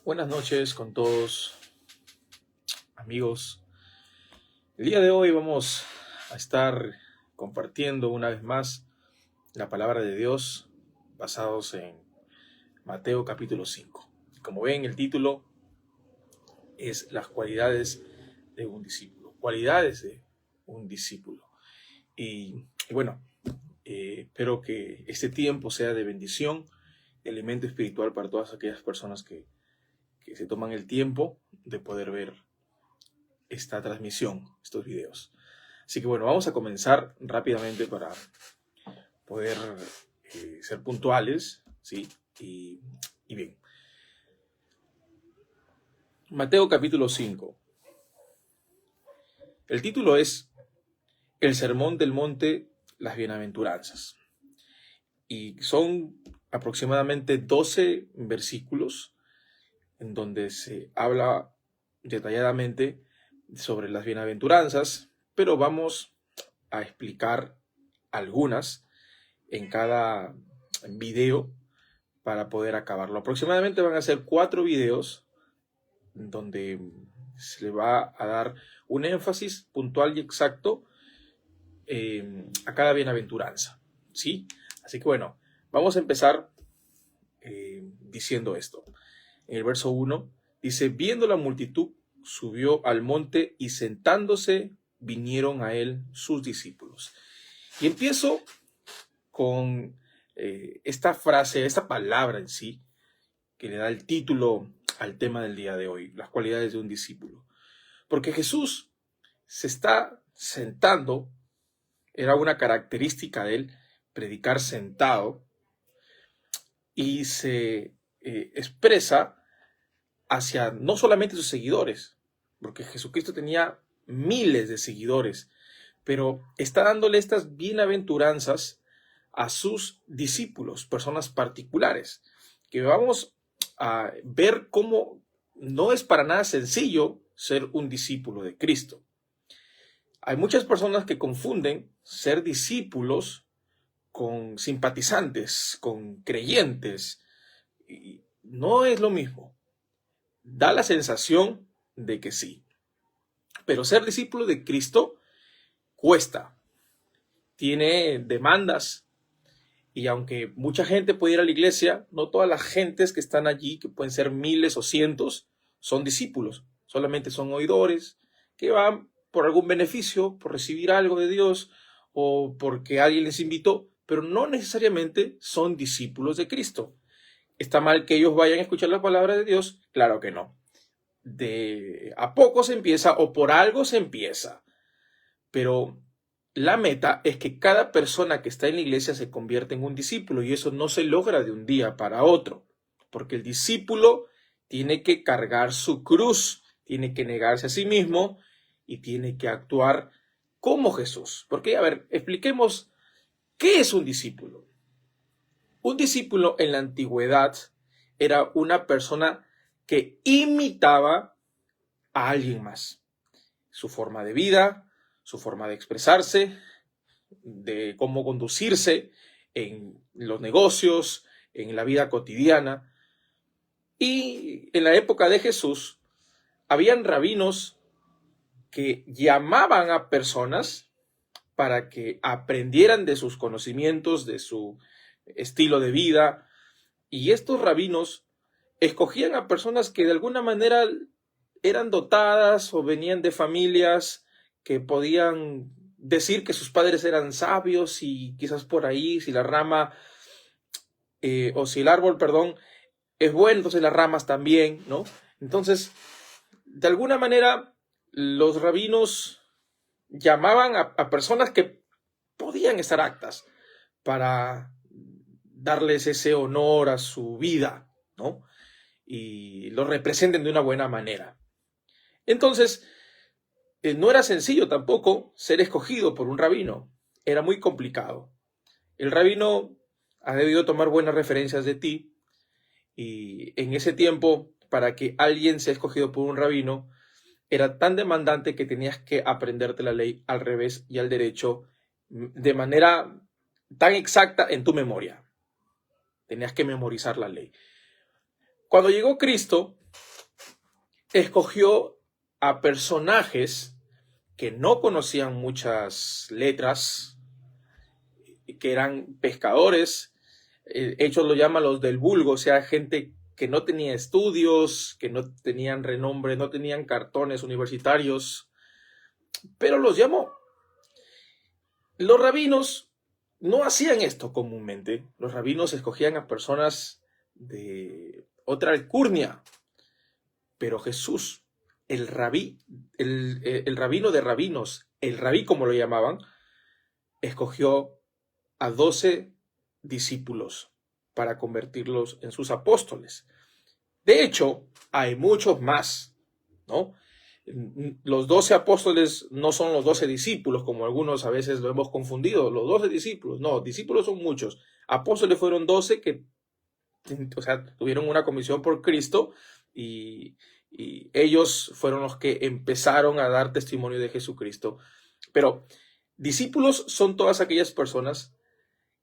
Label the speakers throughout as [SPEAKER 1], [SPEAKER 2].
[SPEAKER 1] Buenas noches con todos, amigos. El día de hoy vamos a estar compartiendo una vez más la palabra de Dios basados en Mateo capítulo 5. Como ven, el título es las cualidades de un discípulo. Cualidades de un discípulo. Y bueno, espero que este tiempo sea de bendición, de alimento espiritual para todas aquellas personas que se toman el tiempo de poder ver esta transmisión, estos videos. Así que bueno, vamos a comenzar rápidamente para poder ser puntuales, ¿sí? Y bien. Mateo capítulo 5. El título es El Sermón del Monte, las Bienaventuranzas. Y son aproximadamente 12 versículos en donde se habla detalladamente sobre las bienaventuranzas, pero vamos a explicar algunas en cada video para poder acabarlo. Aproximadamente van a ser 4 videos donde se le va a dar un énfasis puntual y exacto a cada bienaventuranza, ¿sí? Así que bueno, vamos a empezar diciendo esto. En el verso 1 dice, viendo la multitud, subió al monte y sentándose vinieron a él sus discípulos. Y empiezo con esta frase, esta palabra en sí, que le da el título al tema del día de hoy, las cualidades de un discípulo. Porque Jesús se está sentando, era una característica de él, predicar sentado, y se expresa hacia no solamente sus seguidores, porque Jesucristo tenía miles de seguidores, pero está dándole estas bienaventuranzas a sus discípulos, personas particulares, que vamos a ver cómo no es para nada sencillo ser un discípulo de Cristo. Hay muchas personas que confunden ser discípulos con simpatizantes, con creyentes, y no es lo mismo. Da la sensación de que sí, pero ser discípulo de Cristo cuesta, tiene demandas, y aunque mucha gente puede ir a la iglesia, no todas las gentes que están allí, que pueden ser miles o cientos, son discípulos. Solamente son oidores que van por algún beneficio, por recibir algo de Dios o porque alguien les invitó, pero no necesariamente son discípulos de Cristo. ¿Está mal que ellos vayan a escuchar la palabra de Dios? Claro que no. De a poco se empieza o por algo se empieza, pero la meta es que cada persona que está en la iglesia se convierta en un discípulo, y eso no se logra de un día para otro, porque el discípulo tiene que cargar su cruz, tiene que negarse a sí mismo y tiene que actuar como Jesús. Porque, a ver, expliquemos qué es un discípulo. Un discípulo en la antigüedad era una persona que imitaba a alguien más. Su forma de vida, su forma de expresarse, de cómo conducirse en los negocios, en la vida cotidiana. Y en la época de Jesús, habían rabinos que llamaban a personas para que aprendieran de sus conocimientos, de su estilo de vida. Y estos rabinos escogían a personas que de alguna manera eran dotadas o venían de familias que podían decir que sus padres eran sabios, y quizás por ahí, si la rama, o si el árbol, perdón, es bueno, entonces las ramas también, ¿no? Entonces, de alguna manera, los rabinos llamaban a personas que podían estar aptas para darles ese honor a su vida, ¿no? Y lo representen de una buena manera. Entonces, no era sencillo tampoco ser escogido por un rabino. Era muy complicado. El rabino ha debido tomar buenas referencias de ti, y en ese tiempo, para que alguien sea escogido por un rabino, era tan demandante que tenías que aprenderte la ley al revés y al derecho de manera tan exacta en tu memoria. Tenías que memorizar la ley. Cuando llegó Cristo, escogió a personajes que no conocían muchas letras, que eran pescadores. Hechos lo llaman los del vulgo, o sea, gente que no tenía estudios, que no tenían renombre, no tenían cartones universitarios, pero los llamó. Los rabinos no hacían esto comúnmente. Los rabinos escogían a personas de otra alcurnia, pero Jesús, el rabí, el rabino de rabinos, el rabí como lo llamaban, escogió a 12 discípulos para convertirlos en sus apóstoles. De hecho, hay muchos más, ¿no? Los 12 apóstoles no son los 12 discípulos, como algunos a veces lo hemos confundido. Los 12 discípulos, no, discípulos son muchos. Apóstoles fueron 12 que, o sea, tuvieron una comisión por Cristo y ellos fueron los que empezaron a dar testimonio de Jesucristo. Pero discípulos son todas aquellas personas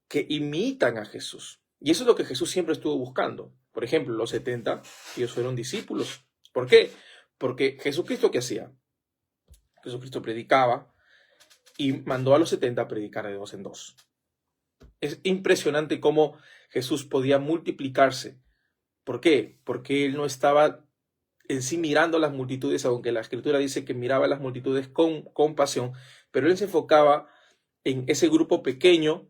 [SPEAKER 1] que imitan a Jesús. Y eso es lo que Jesús siempre estuvo buscando. Por ejemplo, los 70, ellos fueron discípulos. ¿Por qué? Porque Jesucristo, ¿qué hacía? Jesucristo predicaba y mandó a los 70 a predicar de 2 en 2. Es impresionante cómo Jesús podía multiplicarse. ¿Por qué? Porque él no estaba en sí mirando a las multitudes, aunque la Escritura dice que miraba a las multitudes con compasión, pero él se enfocaba en ese grupo pequeño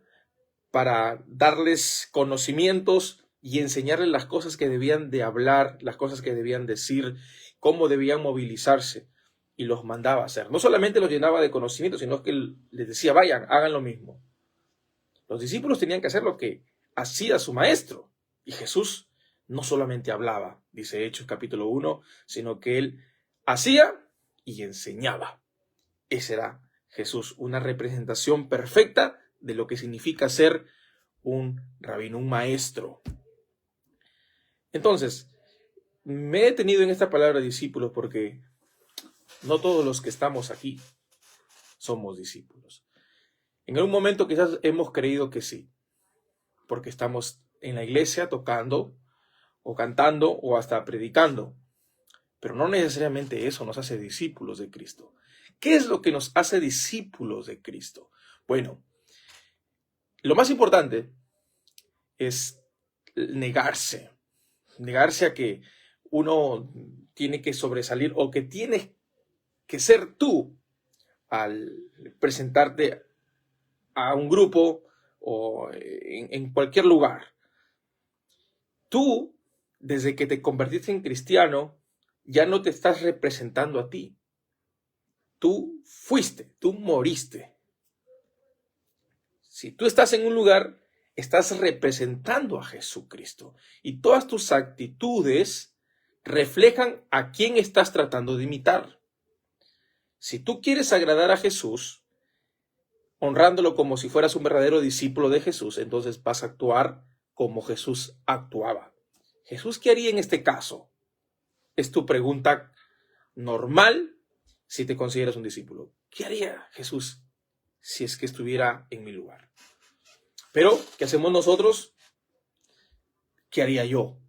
[SPEAKER 1] para darles conocimientos y enseñarles las cosas que debían de hablar, las cosas que debían decir, cómo debían movilizarse, y los mandaba a hacer. No solamente los llenaba de conocimiento, sino que les decía, vayan, hagan lo mismo. Los discípulos tenían que hacer lo que hacía su maestro, y Jesús no solamente hablaba, dice Hechos capítulo 1, sino que él hacía y enseñaba. Ese era Jesús, una representación perfecta de lo que significa ser un rabino, un maestro. Entonces, me he detenido en esta palabra discípulos porque no todos los que estamos aquí somos discípulos. En algún momento quizás hemos creído que sí, porque estamos en la iglesia tocando o cantando o hasta predicando, pero no necesariamente eso nos hace discípulos de Cristo. ¿Qué es lo que nos hace discípulos de Cristo? Bueno, lo más importante es negarse a que uno tiene que sobresalir o que tienes que ser tú al presentarte a un grupo o en cualquier lugar. Tú, desde que te convertiste en cristiano, ya no te estás representando a ti. Tú fuiste, tú moriste. Si tú estás en un lugar, estás representando a Jesucristo y todas tus actitudes reflejan a quién estás tratando de imitar. Si tú quieres agradar a Jesús, honrándolo como si fueras un verdadero discípulo de Jesús, entonces vas a actuar como Jesús actuaba. ¿Jesús qué haría en este caso? Es tu pregunta normal si te consideras un discípulo. ¿Qué haría Jesús si es que estuviera en mi lugar? Pero, ¿qué hacemos nosotros? ¿Qué haría yo?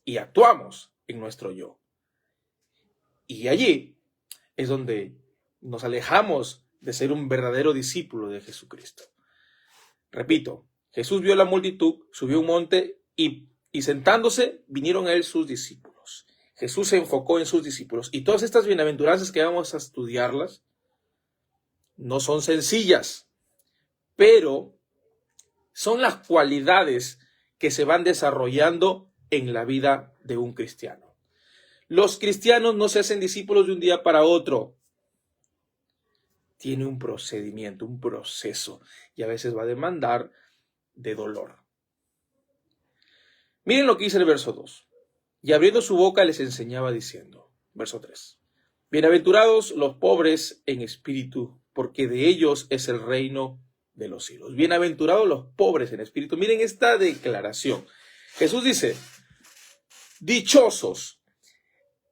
[SPEAKER 1] Y actuamos en nuestro yo. Y allí es donde nos alejamos de ser un verdadero discípulo de Jesucristo. Repito, Jesús vio la multitud, subió un monte y sentándose vinieron a él sus discípulos. Jesús se enfocó en sus discípulos. Y todas estas bienaventuranzas que vamos a estudiarlas no son sencillas, pero son las cualidades que se van desarrollando en la vida de un cristiano. Los cristianos no se hacen discípulos de un día para otro. Tiene un procedimiento, un proceso, y a veces va a demandar de dolor. Miren lo que dice el verso 2. Y abriendo su boca les enseñaba diciendo, verso 3, bienaventurados los pobres en espíritu, porque de ellos es el reino de los cielos. Bienaventurados los pobres en espíritu. Miren esta declaración. Jesús dice, dichosos,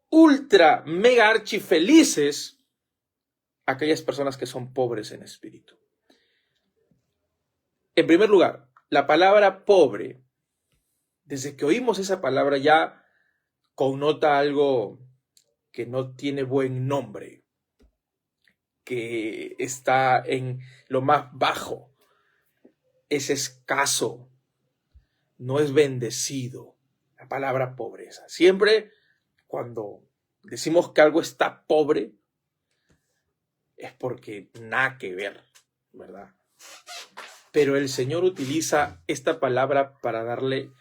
[SPEAKER 1] ultra, mega archifelices aquellas personas que son pobres en espíritu. En primer lugar, la palabra pobre, desde que oímos esa palabra ya connota algo que no tiene buen nombre, que está en lo más bajo, es escaso, no es bendecido. La palabra pobreza. Siempre cuando decimos que algo está pobre, es porque nada que ver, ¿verdad? Pero el Señor utiliza esta palabra para darle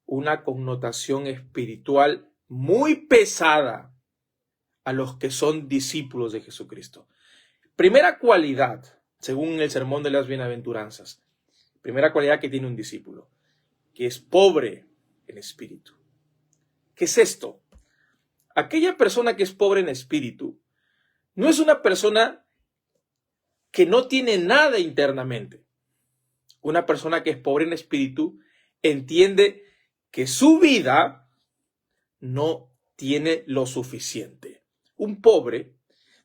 [SPEAKER 1] una connotación espiritual muy pesada a los que son discípulos de Jesucristo. Primera cualidad, según el Sermón de las Bienaventuranzas, primera cualidad que tiene un discípulo, que es pobre en espíritu. ¿Qué es esto? Aquella persona que es pobre en espíritu no es una persona que no tiene nada internamente. Una persona que es pobre en espíritu entiende que su vida no tiene lo suficiente. Un pobre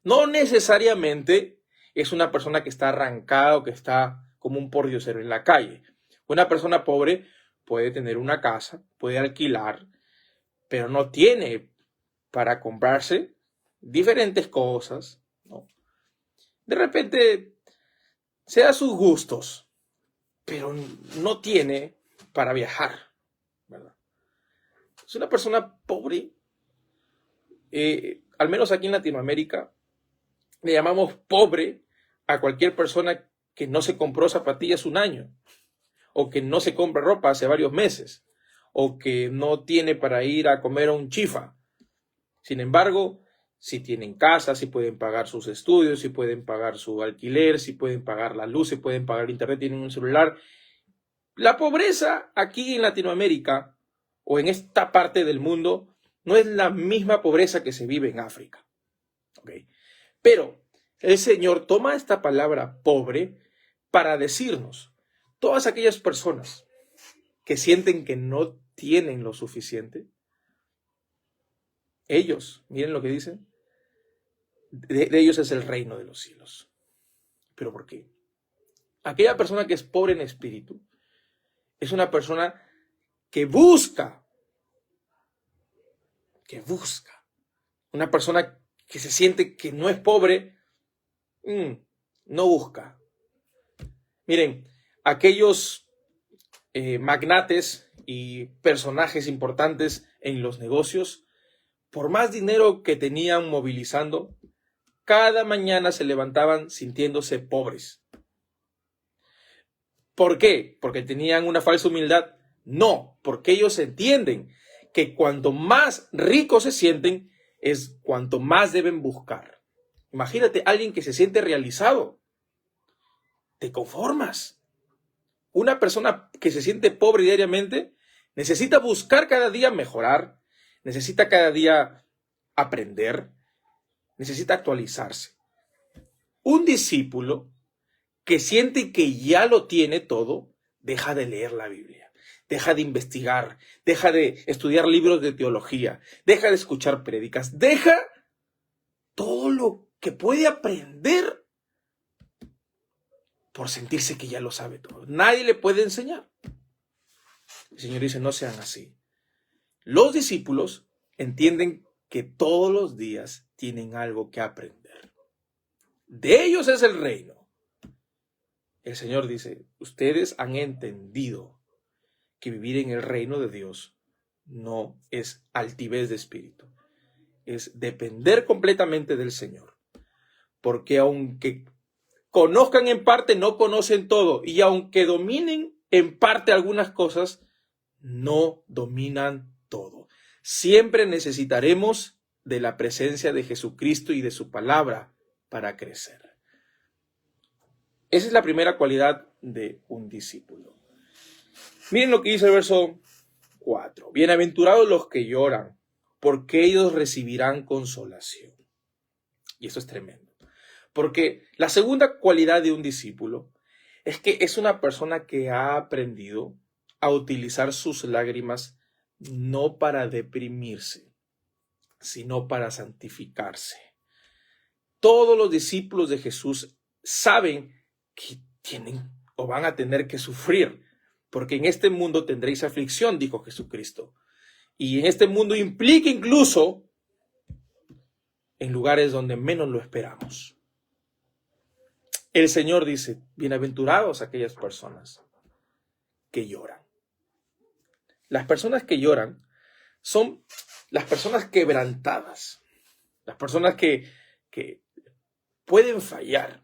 [SPEAKER 1] no necesariamente es una persona que está arrancada o que está como un pordiosero en la calle. Una persona pobre puede tener una casa, puede alquilar, pero no tiene para comprarse diferentes cosas, ¿no? De repente se da sus gustos, pero no tiene para viajar, ¿verdad? Es una persona pobre, al menos aquí en Latinoamérica, le llamamos pobre a cualquier persona que no se compró zapatillas un año, o que no se compra ropa hace varios meses, o que no tiene para ir a comer a un chifa. Sin embargo, si tienen casa, si pueden pagar sus estudios, si pueden pagar su alquiler, si pueden pagar la luz, si pueden pagar internet, tienen un celular. La pobreza aquí en Latinoamérica o en esta parte del mundo no es la misma pobreza que se vive en África. ¿Okay? Pero el Señor toma esta palabra pobre para decirnos, todas aquellas personas que sienten que no tienen lo suficiente, ellos, miren lo que dicen, de ellos es el reino de los cielos. ¿Pero por qué? Aquella persona que es pobre en espíritu es una persona que busca. Una persona que se siente que no es pobre, no busca. Miren, aquellos magnates y personajes importantes en los negocios, por más dinero que tenían movilizando, cada mañana se levantaban sintiéndose pobres. ¿Por qué? ¿Porque tenían una falsa humildad? No, porque ellos entienden que cuanto más ricos se sienten, es cuanto más deben buscar. Imagínate alguien que se siente realizado. Te conformas. Una persona que se siente pobre diariamente necesita buscar cada día mejorar, necesita cada día aprender, necesita actualizarse. Un discípulo que siente que ya lo tiene todo, deja de leer la Biblia, deja de investigar, deja de estudiar libros de teología, deja de escuchar prédicas, deja todo lo que puede aprender por sentirse que ya lo sabe todo. Nadie le puede enseñar. El Señor dice, no sean así. Los discípulos entienden que todos los días tienen algo que aprender. De ellos es el reino. El Señor dice, ustedes han entendido que vivir en el reino de Dios no es altivez de espíritu, es depender completamente del Señor. Porque aunque conozcan en parte, no conocen todo. Y aunque dominen en parte algunas cosas, no dominan todo. Siempre necesitaremos de la presencia de Jesucristo y de su palabra para crecer. Esa es la primera cualidad de un discípulo. Miren lo que dice el verso 4. Bienaventurados los que lloran, porque ellos recibirán consolación. Y eso es tremendo. Porque la segunda cualidad de un discípulo es que es una persona que ha aprendido a utilizar sus lágrimas no para deprimirse, sino para santificarse. Todos los discípulos de Jesús saben que tienen o van a tener que sufrir, porque en este mundo tendréis aflicción, dijo Jesucristo. Y en este mundo implica incluso en lugares donde menos lo esperamos. El Señor dice, bienaventurados aquellas personas que lloran. Las personas que lloran son las personas quebrantadas, las personas que pueden fallar.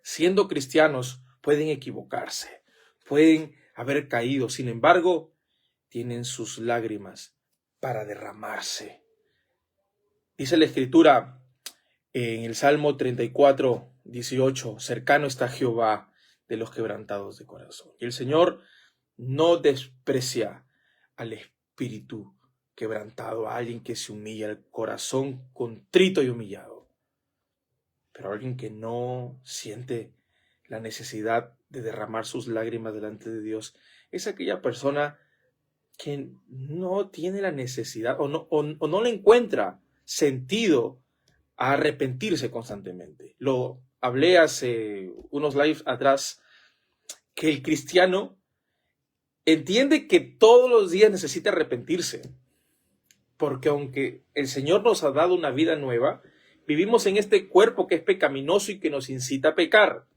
[SPEAKER 1] Siendo cristianos, pueden equivocarse, pueden haber caído. Sin embargo, tienen sus lágrimas para derramarse. Dice la Escritura en el Salmo 34, 18, cercano está Jehová de los quebrantados de corazón. Y el Señor no desprecia al espíritu quebrantado, a alguien que se humilla, el corazón contrito y humillado. Pero alguien que no siente la necesidad de derramar sus lágrimas delante de Dios es aquella persona que no tiene la necesidad o no le encuentra sentido a arrepentirse constantemente. Lo hablé hace unos lives atrás, que el cristiano entiende que todos los días necesita arrepentirse, porque aunque el Señor nos ha dado una vida nueva, vivimos en este cuerpo que es pecaminoso y que nos incita a pecar.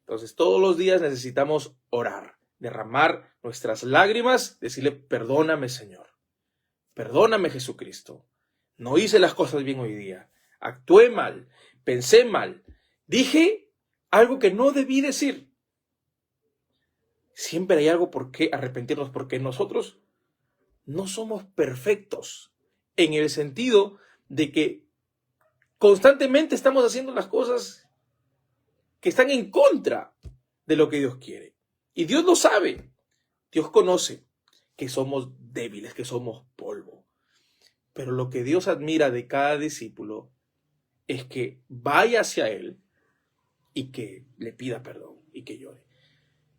[SPEAKER 1] Entonces todos los días necesitamos orar, derramar nuestras lágrimas, decirle, perdóname Señor, perdóname Jesucristo, no hice las cosas bien hoy día, actué mal, pensé mal, dije algo que no debí decir. Siempre hay algo por qué arrepentirnos, porque nosotros no somos perfectos, en el sentido de que constantemente estamos haciendo las cosas que están en contra de lo que Dios quiere. Y Dios lo sabe, Dios conoce que somos débiles, que somos polvo. Pero lo que Dios admira de cada discípulo es que vaya hacia Él y que le pida perdón y que llore.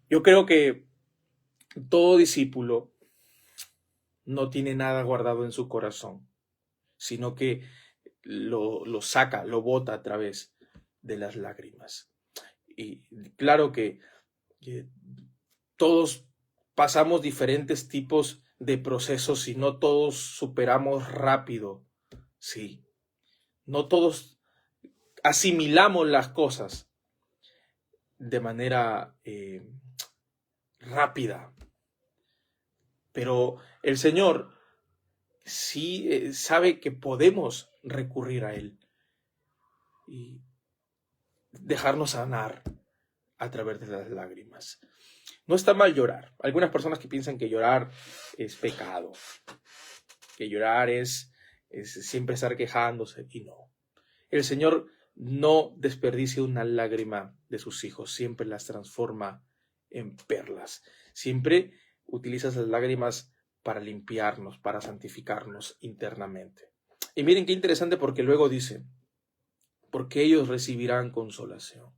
[SPEAKER 1] Yo creo que todo discípulo no tiene nada guardado en su corazón, sino que lo saca, lo bota a través de las lágrimas. Y claro que todos pasamos diferentes tipos de procesos y no todos superamos rápido. Sí, no todos asimilamos las cosas de manera rápida. Pero el Señor sí sabe que podemos recurrir a Él y dejarnos sanar a través de las lágrimas. No está mal llorar. Algunas personas que piensan que llorar es pecado, que llorar es siempre estar quejándose, y no. El Señor no desperdicia una lágrima de sus hijos, siempre las transforma en perlas. Siempre utiliza las lágrimas para limpiarnos, para santificarnos internamente. Y miren qué interesante, porque luego dice, porque ellos recibirán consolación.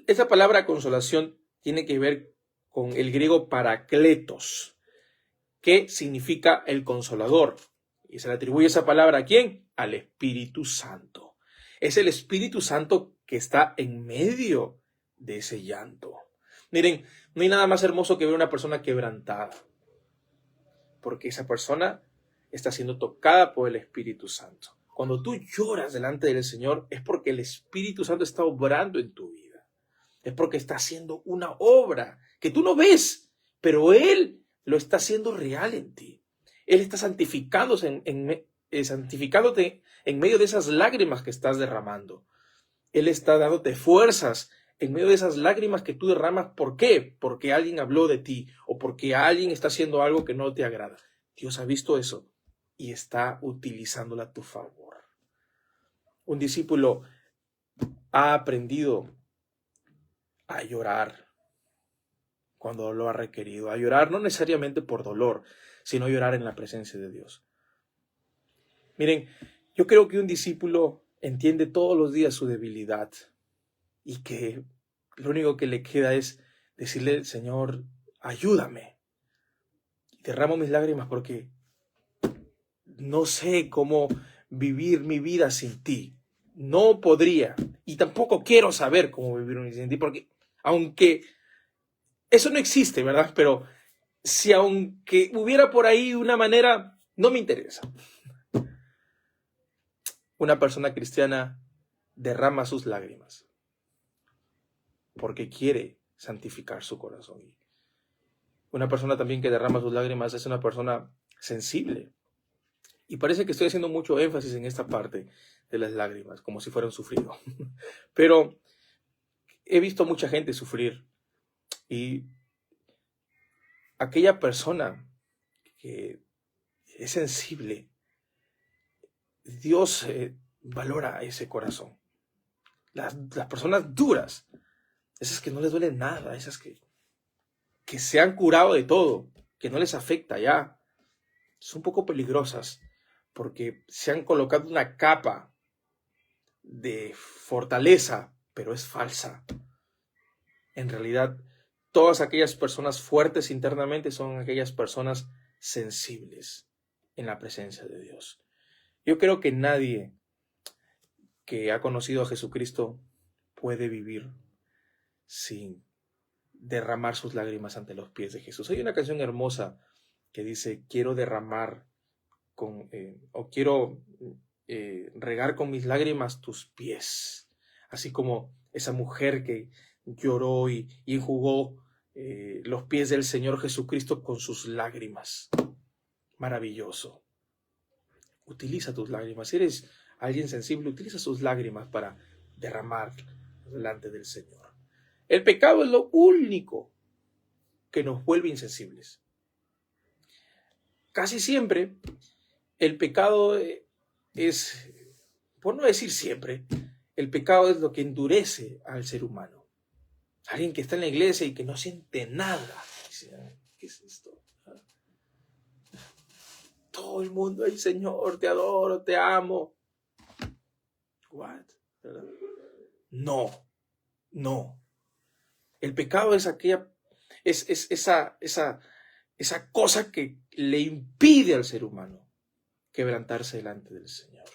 [SPEAKER 1] Esa palabra consolación tiene que ver con el griego parakletos, que significa el consolador. Y se le atribuye esa palabra ¿a quién? Al Espíritu Santo. Es el Espíritu Santo que está en medio de ese llanto. Miren, no hay nada más hermoso que ver una persona quebrantada, porque esa persona está siendo tocada por el Espíritu Santo. Cuando tú lloras delante del Señor es porque el Espíritu Santo está obrando en tu vida. Es porque está haciendo una obra que tú no ves, pero Él lo está haciendo real en ti. Él está santificándote en medio de esas lágrimas que estás derramando. Él está dándote fuerzas en medio de esas lágrimas que tú derramas. ¿Por qué? Porque alguien habló de ti o porque alguien está haciendo algo que no te agrada. Dios ha visto eso y está utilizándola a tu favor. Un discípulo ha aprendido a llorar cuando lo ha requerido, a llorar no necesariamente por dolor, sino a llorar en la presencia de Dios. Miren, yo creo que un discípulo entiende todos los días su debilidad y que lo único que le queda es decirle, Señor, ayúdame. Y derramo mis lágrimas porque no sé cómo vivir mi vida sin ti. No podría y tampoco quiero saber cómo vivir mi vida sin ti, porque aunque eso no existe, ¿verdad? Pero si aunque hubiera por ahí una manera, no me interesa. Una persona cristiana derrama sus lágrimas porque quiere santificar su corazón. Una persona también que derrama sus lágrimas es una persona sensible. Y parece que estoy haciendo mucho énfasis en esta parte de las lágrimas, como si fuera un sufrido. Pero he visto mucha gente sufrir, y aquella persona que es sensible, Dios valora ese corazón. Las personas duras, esas que no les duele nada, esas que se han curado de todo, que no les afecta ya, son un poco peligrosas porque se han colocado una capa de fortaleza, pero es falsa. En realidad, todas aquellas personas fuertes internamente son aquellas personas sensibles en la presencia de Dios. Yo creo que nadie que ha conocido a Jesucristo puede vivir sin derramar sus lágrimas ante los pies de Jesús. Hay una canción hermosa que dice: quiero derramar o quiero regar con mis lágrimas tus pies, así como esa mujer que lloró y enjugó los pies del Señor Jesucristo con sus lágrimas. Maravilloso. Utiliza tus lágrimas. Si eres alguien sensible, utiliza sus lágrimas para derramar delante del Señor. El pecado es lo único que nos vuelve insensibles. Casi siempre el pecado es, por no decir siempre, el pecado es lo que endurece al ser humano. Alguien que está en la iglesia y que no siente nada. Dice: ¿qué es esto? Todo el mundo, ay Señor, te adoro, te amo. What? No. El pecado es esa cosa que le impide al ser humano quebrantarse delante del Señor.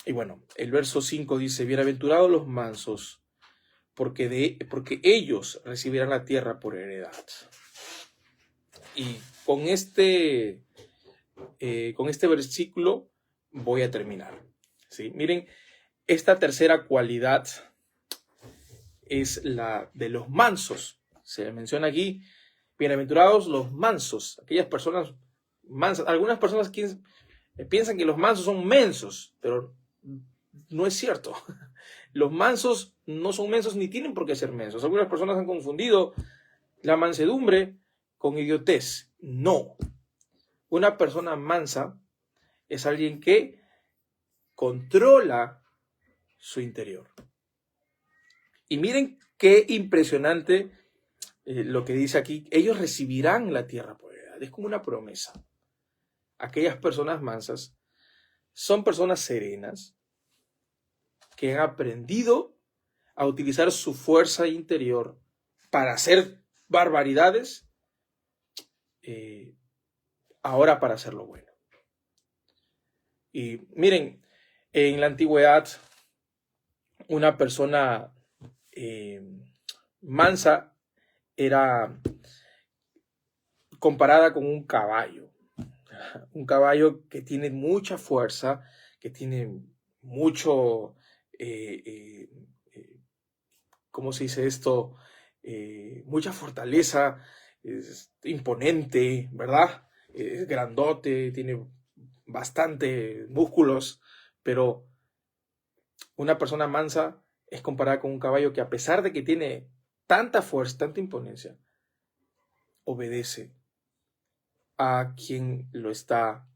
[SPEAKER 1] Y bueno, el verso 5 dice: bienaventurados los mansos, porque ellos recibirán la tierra por heredad. Y con este versículo voy a terminar. ¿Sí? Miren, esta tercera cualidad es la de los mansos. Se menciona aquí: bienaventurados los mansos, aquellas personas mansas. Algunas personas piensan que los mansos son mensos, pero no es cierto. Los mansos no son mensos ni tienen por qué ser mensos. Algunas personas han confundido la mansedumbre con idiotez. No. Una persona mansa es alguien que controla su interior. Y miren qué impresionante lo que dice aquí: ellos recibirán la tierra por heredad. Es como una promesa. Aquellas personas mansas son personas serenas que han aprendido a utilizar su fuerza interior para hacer barbaridades, ahora para hacer lo bueno. Y miren, en la antigüedad, una persona mansa era comparada con un caballo que tiene mucha fuerza, que tiene mucho, ¿cómo se dice esto? Mucha fortaleza, es imponente, ¿verdad? Es grandote, tiene bastante músculos, pero una persona mansa es comparada con un caballo que, a pesar de que tiene tanta fuerza, tanta imponencia, obedece a quien lo está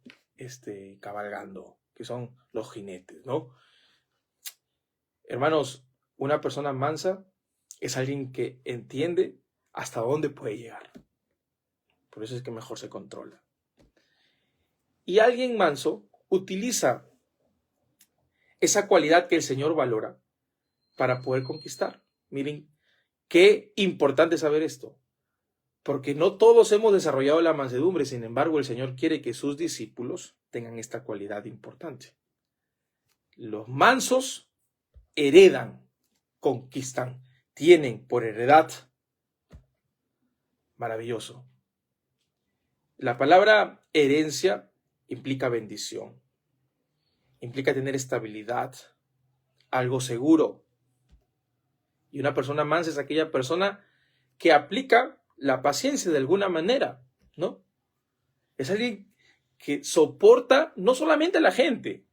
[SPEAKER 1] cabalgando, que son los jinetes, ¿no? Hermanos, una persona mansa es alguien que entiende hasta dónde puede llegar. Por eso es que mejor se controla. Y alguien manso utiliza esa cualidad que el Señor valora para poder conquistar. Miren, qué importante saber esto. Porque no todos hemos desarrollado la mansedumbre, sin embargo, el Señor quiere que sus discípulos tengan esta cualidad importante. Los mansos heredan, conquistan, tienen por heredad. Maravilloso. La palabra herencia implica bendición, implica tener estabilidad, algo seguro. Y una persona mansa es aquella persona que aplica la paciencia de alguna manera, ¿no? Es alguien que soporta no solamente a la gente,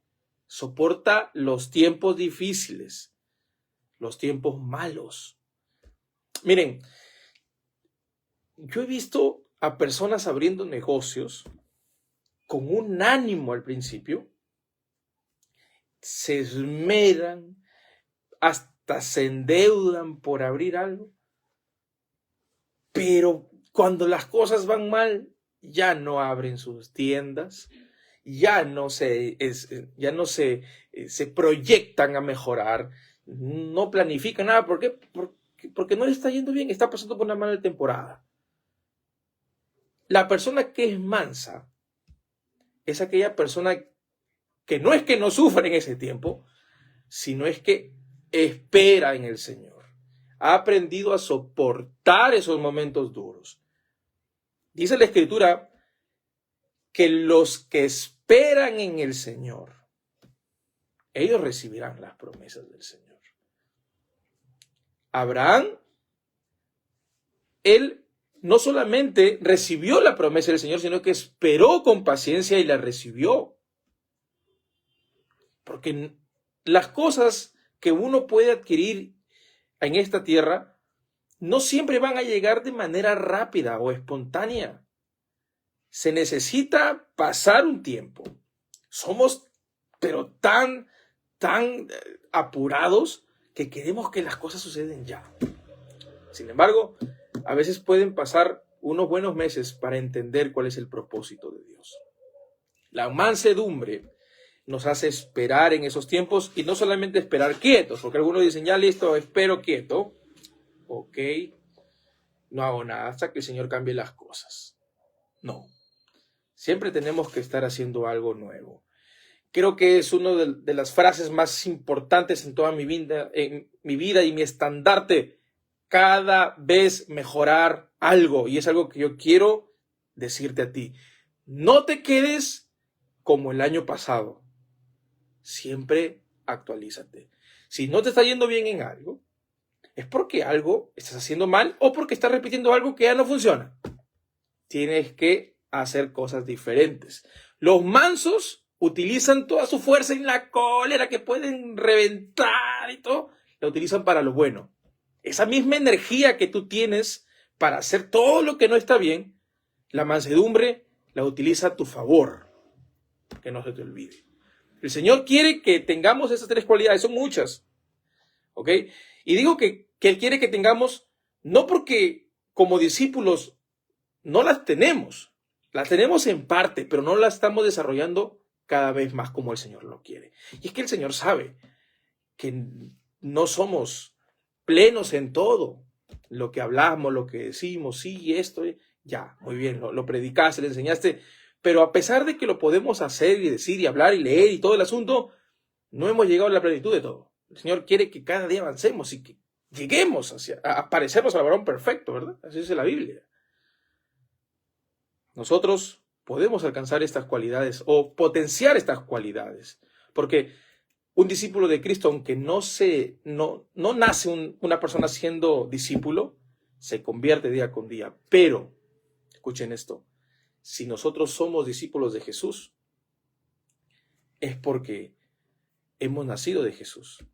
[SPEAKER 1] soporta los tiempos difíciles, los tiempos malos. Miren, yo he visto a personas abriendo negocios con un ánimo al principio, se esmeran, hasta se endeudan por abrir algo, pero cuando las cosas van mal, ya no abren sus tiendas, ya no se proyectan a mejorar, no planifican nada. ¿Por qué? Porque no le está yendo bien, está pasando por una mala temporada. La persona que es mansa es aquella persona que no es que no sufra en ese tiempo, sino es que espera en el Señor. Ha aprendido a soportar esos momentos duros. Dice la Escritura que los que esperan en el Señor, ellos recibirán las promesas del Señor. Abraham, él no solamente recibió la promesa del Señor, sino que esperó con paciencia y la recibió. Porque las cosas que uno puede adquirir en esta tierra no siempre van a llegar de manera rápida o espontánea. Se necesita pasar un tiempo. Somos, pero tan apurados que queremos que las cosas suceden ya. Sin embargo, a veces pueden pasar unos buenos meses para entender cuál es el propósito de Dios. La mansedumbre nos hace esperar en esos tiempos y no solamente esperar quietos, porque algunos dicen, ya listo, espero quieto. Ok, no hago nada hasta que el Señor cambie las cosas. No, siempre tenemos que estar haciendo algo nuevo. Creo que es una de las frases más importantes en toda mi vida y mi estandarte. Cada vez mejorar algo, y es algo que yo quiero decirte a ti. No te quedes como el año pasado. Siempre actualízate. Si no te está yendo bien en algo, es porque algo estás haciendo mal o porque estás repitiendo algo que ya no funciona. Tienes que hacer cosas diferentes. Los mansos utilizan toda su fuerza en la cólera, que pueden reventar y todo, la utilizan para lo bueno. Esa misma energía que tú tienes para hacer todo lo que no está bien, la mansedumbre la utiliza a tu favor. Que no se te olvide. El Señor quiere que tengamos esas tres cualidades, son muchas. ¿Ok? Y digo que Él quiere que tengamos, no porque como discípulos no las tenemos en parte, pero no las estamos desarrollando cada vez más como el Señor lo quiere. Y es que el Señor sabe que no somos plenos en todo. Lo que hablamos, lo que decimos, sí, esto, ya, muy bien, lo predicaste, le enseñaste, pero a pesar de que lo podemos hacer y decir y hablar y leer y todo el asunto, no hemos llegado a la plenitud de todo. El Señor quiere que cada día avancemos y que lleguemos a parecernos al varón perfecto, ¿verdad? Así dice la Biblia. Nosotros podemos alcanzar estas cualidades o potenciar estas cualidades, porque un discípulo de Cristo, aunque no nace una persona siendo discípulo, se convierte día con día. Pero, escuchen esto, si nosotros somos discípulos de Jesús, es porque hemos nacido de Jesús.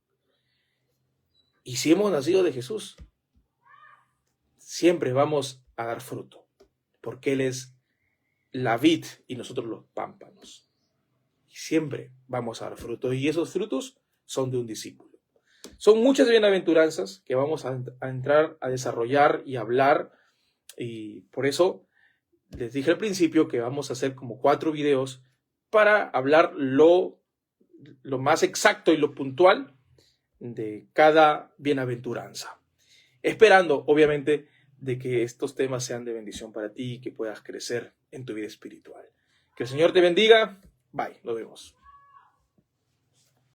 [SPEAKER 1] Y si hemos nacido de Jesús, siempre vamos a dar fruto, porque Él es la vid y nosotros los pámpanos. Siempre vamos a dar frutos, y esos frutos son de un discípulo. Son muchas bienaventuranzas que vamos a entrar a desarrollar y hablar, y por eso les dije al principio que vamos a hacer como 4 videos para hablar lo más exacto y lo puntual de cada bienaventuranza, esperando obviamente de que estos temas sean de bendición para ti y que puedas crecer en tu vida espiritual. Que el Señor te bendiga. Bye, nos vemos.